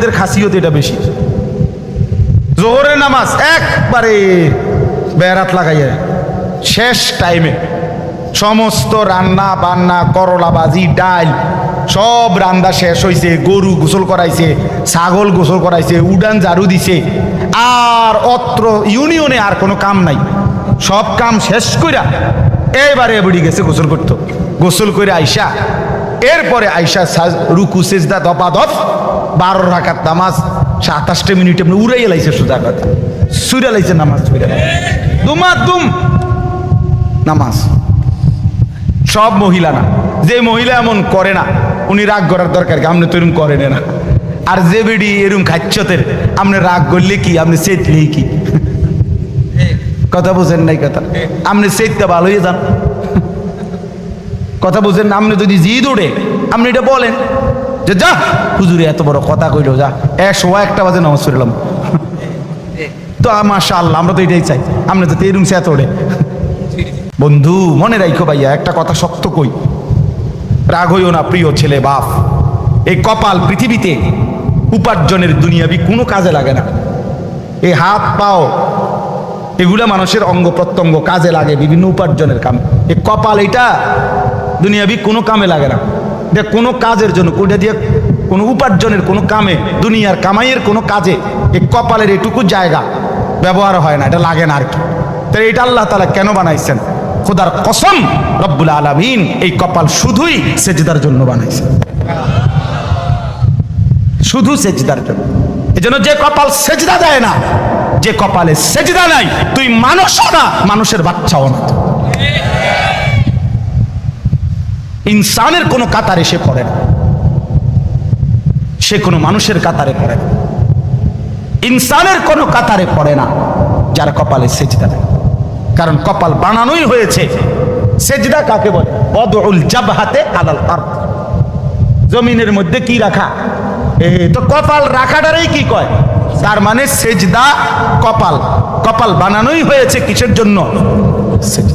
আলেমদের খাসিয়ত এটা বেশি। জোহরের নামাজ একবারে বেড়াত লাগাইয়া শেষ টাইমে সমস্ত রান্না বান্না করলা ভাজি ডাল সব রান্না শেষ হয়েছে, গরু গোসল করাইছে, ছাগল গোসল করাইছে, উডান ঝাড়ু দিছে, আর অত্র ইউনিয়নে আর কোনো কাম নাই। সব কাম শেষ কইরা এবারে বুড়ি গেছে গোসল করতো। গোসল করে আইসা এরপরে আইসা রুকু সেজদা দপা দপ 12 রাকাত নামাজ 27 মিনিটে উড়াইয়া লাইছে, সোজা কথা সুইরা লাইছে নামাজ, সুইরা দুমাদুম নামাজ। সব মহিলা না, যে মহিলা এমন করে না উনি রাগ করার দরকার কি, আপনি তো এরকম করেন না। আর যে বেডি এরকম খাচ্ছতের আপনি রাগ করলে কি, আপনি চেতলেই কি, কথা বুঝেন নাই কথা, আপনি চেততে ভালো হয়ে যান, কথা বুঝেন না। আপনি যদি জিদ ওঠে আপনি এটা বলেন যে যা হুজুরে এত বড় কথা কইল, যা 101টা বাজে নামাজ পড়লাম। তো মাশাআল্লাহ, আমরা তো এটাই চাই, আপনি যাতে এরকম চেত ওঠে। বন্ধু মনে রাখো ভাইয়া, একটা কথা শক্ত কই, রাগ হইও না প্রিয় ছেলে বাপ। এই কপাল পৃথিবীতে উপার্জনের দুনিয়াবি কোনো কাজে লাগে না। এই হাত পাও এগুলা মানুষের অঙ্গ প্রত্যঙ্গ কাজে লাগে বিভিন্ন উপার্জনের কামে। এই কপাল এটা দুনিয়াবি কোনো কামে লাগে না, এটা কোনো কাজের জন্য, কোনটা দিয়ে কোনো উপার্জনের কোনো কামে, দুনিয়ার কামাইয়ের কোনো কাজে এই কপালের এটুকু জায়গা ব্যবহার হয় না, এটা লাগে না আর কি। তাই এটা আল্লাহ তাআলা কেন বানাইছেন? খোদার কসম রব্বুল আলামিন এই কপাল শুধুই সেজদার জন্য বানাইছেন, শুধু সেজদার জন্য। এজন্য যে কপাল সেজদা দেয় না, যে কপালে সেজদা নাই, তুই মানুষও না, মানুষের বাচ্চাও না, ইনসানের কোনো কাতারে সে পড়ে না, সে কোনো মানুষের কাতারে পড়ে না, ইনসানের কোনো কাতারে পড়ে না যার কপালে সেজদা নেই। কারণ কপাল বানানোই হয়েছে, সেজদা কাকে বলে? ওয়াদউল জাবহাতে আলাল আরদ, জমিনের মধ্যে কি রাখা, তো কপাল রাখাটারই কি কয়, তার মানে সেজদা কপাল, কপাল বানানোই হয়েছে কিসের জন্য? সেজদা।